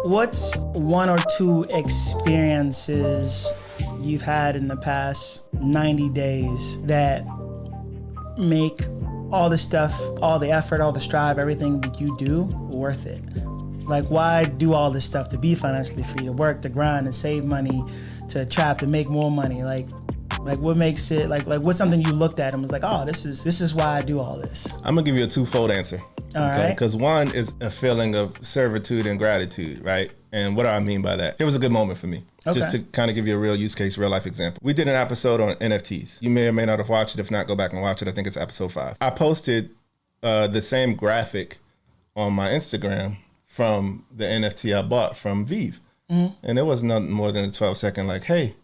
What's one or two experiences you've had in the past 90 days that make all the stuff, all the effort, all the strive, everything that you do worth it? Like, why do all this stuff? To be financially free, to work, to grind, to save money, to trap, to make more money. Like what makes it, like what's something you looked at and was like, oh, this is why I do all this? I'm gonna give you a twofold answer. All right. Because one is a feeling of servitude and gratitude, right? And what do I mean by that? It was a good moment for me. Okay. Just to kind of give you a real use case, real life example. We did an episode on NFTs. You may or may not have watched it. If not, go back and watch it. I think it's episode 5. I posted the same graphic on my Instagram from the NFT I bought from Vive. Mm-hmm. And it was nothing more than a 12-second like, hey,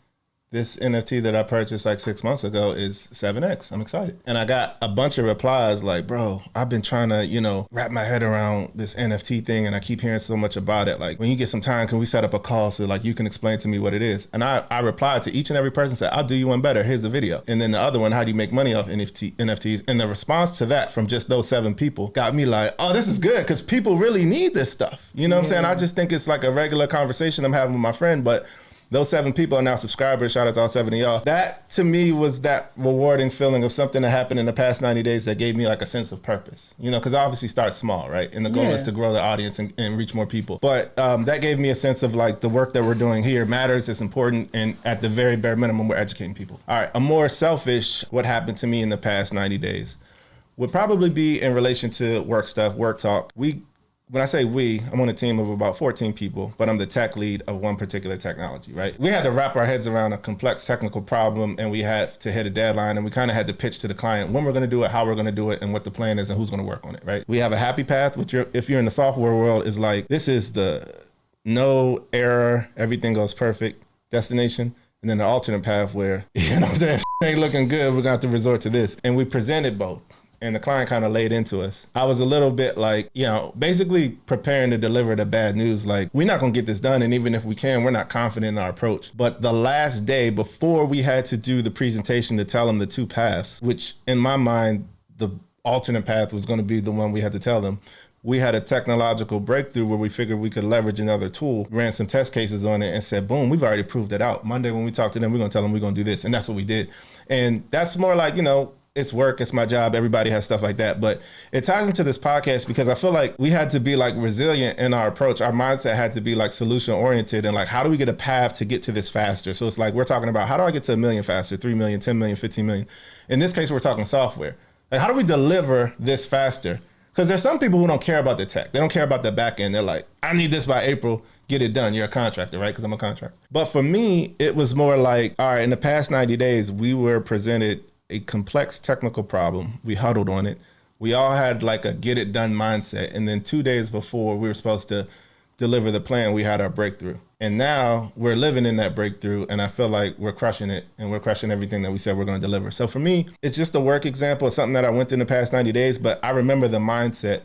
this NFT that I purchased like 6 months ago is 7X. I'm excited. And I got a bunch of replies like, bro, I've been trying to, wrap my head around this NFT thing and I keep hearing so much about it. Like, when you get some time, can we set up a call so like you can explain to me what it is? And I replied to each and every person, said, I'll do you one better. Here's the video. And then the other one, how do you make money off NFTs? And the response to that from just those 7 people got me like, oh, this is good because people really need this stuff. You know what I'm saying? I just think it's like a regular conversation I'm having with my friend, but those 7 people are now subscribers. Shout out to all 7 of y'all. That to me was that rewarding feeling of something that happened in the past 90 days that gave me like a sense of purpose. Because I obviously start small, right? And the goal is to grow the audience and reach more people. But that gave me a sense of like the work that we're doing here matters, it's important, and at the very bare minimum, we're educating people. All right, a more selfish what happened to me in the past 90 days would probably be in relation to work stuff, work talk. When I say we, I'm on a team of about 14 people, but I'm the tech lead of one particular technology, right? We had to wrap our heads around a complex technical problem, and we had to hit a deadline, and we kind of had to pitch to the client when we're going to do it, how we're going to do it, and what the plan is, and who's going to work on it, right? We have a happy path, which if you're in the software world is like, this is the no error, everything goes perfect destination. And then the alternate path where, ain't looking good, we're going to have to resort to this. And we presented both. And the client kind of laid into us. I was a little bit like, basically preparing to deliver the bad news. Like, we're not going to get this done. And even if we can, we're not confident in our approach. But the last day before we had to do the presentation to tell them the 2 paths, which in my mind, the alternate path was going to be the one we had to tell them. We had a technological breakthrough where we figured we could leverage another tool, ran some test cases on it and said, boom, we've already proved it out. Monday when we talk to them, we're going to tell them we're going to do this. And that's what we did. And that's more like, it's work, it's my job, everybody has stuff like that. But it ties into this podcast because I feel like we had to be like resilient in our approach. Our mindset had to be like solution oriented and like, how do we get a path to get to this faster? So it's like, we're talking about how do I get to 1 million faster, 3 million, 10 million, 15 million? In this case, we're talking software. Like, how do we deliver this faster? Because there's some people who don't care about the tech. They don't care about the back end. They're like, I need this by April. Get it done. You're a contractor, right? Because I'm a contractor. But for me, it was more like, all right, in the past 90 days, we were presented a complex technical problem. We huddled on it. We all had like a get it done mindset. And then 2 days before we were supposed to deliver the plan, we had our breakthrough. And now we're living in that breakthrough. And I feel like we're crushing it and we're crushing everything that we said we're going to deliver. So for me, it's just a work example of something that I went through in the past 90 days, but I remember the mindset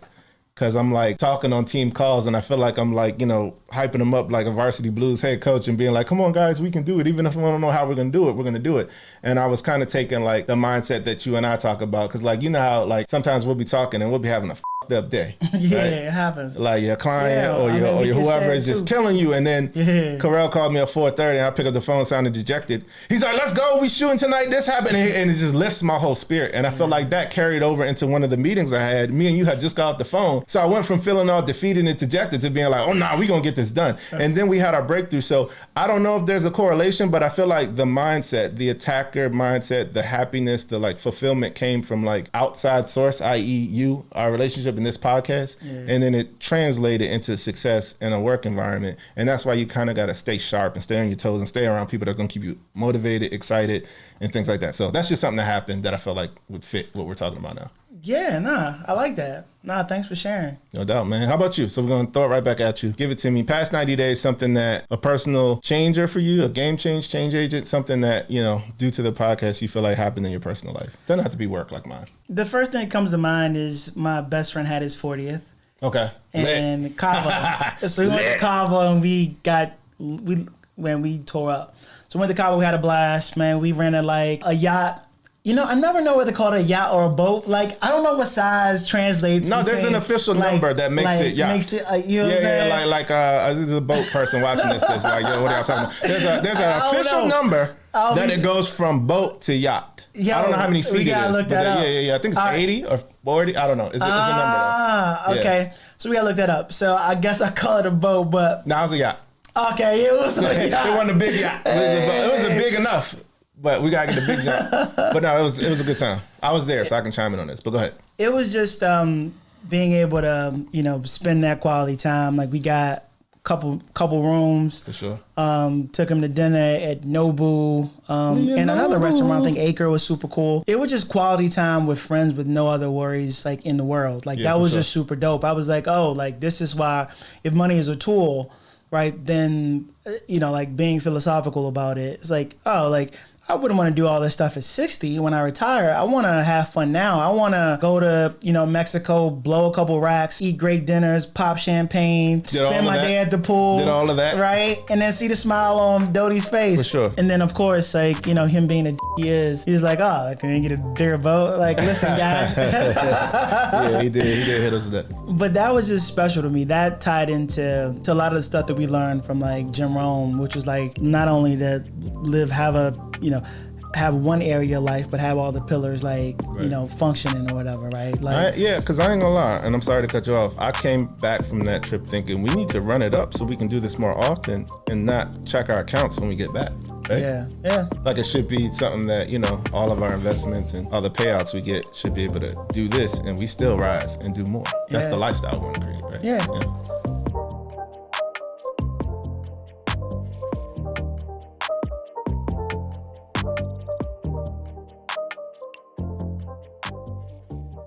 because I'm like talking on team calls and I feel like I'm like, hyping them up like a Varsity Blues head coach and being like, come on guys, we can do it. Even if we don't know how we're going to do it, we're going to do it. And I was kind of taking like the mindset that you and I talk about. Cause like, how like sometimes we'll be talking and we'll be having a up day. Yeah, right? It happens. Like your client or your whoever is just killing you. And then Keril called me at 4:30 and I pick up the phone sounding dejected. He's like, let's go. We shooting tonight. This happened. And it just lifts my whole spirit. And I feel like that carried over into one of the meetings I had. Me and you had just got off the phone. So I went from feeling all defeated and dejected to being like, oh, nah, we going to get this done. And then we had our breakthrough. So I don't know if there's a correlation, but I feel like the mindset, the attacker mindset, the happiness, the like fulfillment came from like outside source, i.e. you, our relationship in this podcast. And then it translated into success in a work environment. And that's why you kind of got to stay sharp and stay on your toes and stay around people that are going to keep you motivated, excited, and things like that. So that's just something that happened that I felt like would fit what we're talking about now. Yeah, I like that. Thanks for sharing. No doubt, man. How about you? So we're going to throw it right back at you. Give it to me. Past 90 days, something that a personal changer for you, a game change agent, something that, due to the podcast, you feel like happened in your personal life. Doesn't have to be work like mine. The first thing that comes to mind is my best friend had his 40th. Okay. And Cabo. So we went to Cabo and when we tore up. So we went to Cabo, we had a blast, man. We rented like a yacht. I never know whether to call it a yacht or a boat. Like, I don't know what size translates. No, there's an official number that makes it yacht. Makes it, you know what I'm saying? This is a boat person watching this. That's like, yo, what are y'all talking about? There's an official number that it goes from boat to yacht. Yo, I don't know how many feet it is. Look that up. Yeah. I think it's 80 or 40. I don't know. It's a number. Okay. So we gotta look that up. So I guess I call it a boat, but no, it was a yacht. Okay, it was a yacht. It wasn't a big yacht. It was a big enough. But we gotta get the big jump. But no, it was a good time. I was there, so I can chime in on this. But go ahead. It was just being able to spend that quality time. Like, we got a couple rooms. For sure. Took him to dinner at Nobu and another restaurant. I think Acre was super cool. It was just quality time with friends with no other worries like in the world. Like, that was just super dope. I was like, oh, like, this is why, if money is a tool, right? Then like, being philosophical about it. It's like, oh, like, I wouldn't want to do all this stuff at 60 when I retire. I want to have fun now. I want to go to, Mexico, blow a couple racks, eat great dinners, pop champagne, spend my day at the pool. Did all of that. Right? And then see the smile on Doty's face. For sure. And then, of course, like, him being a he is, he's like, oh, can you get a bigger boat? Like, listen, guy. Yeah, he did hit us with that. But that was just special to me. That tied into a lot of the stuff that we learned from, like, Jim Rohn, which was like, not only to have one area of life, but have all the pillars, like, right. Functioning or whatever, right? Like, because I ain't gonna lie, and I'm sorry to cut you off. I came back from that trip thinking we need to run it up so we can do this more often and not check our accounts when we get back. Right? Yeah. Like, it should be something that, all of our investments and all the payouts we get should be able to do this and we still rise and do more. That's the lifestyle we want to create, right? Yeah.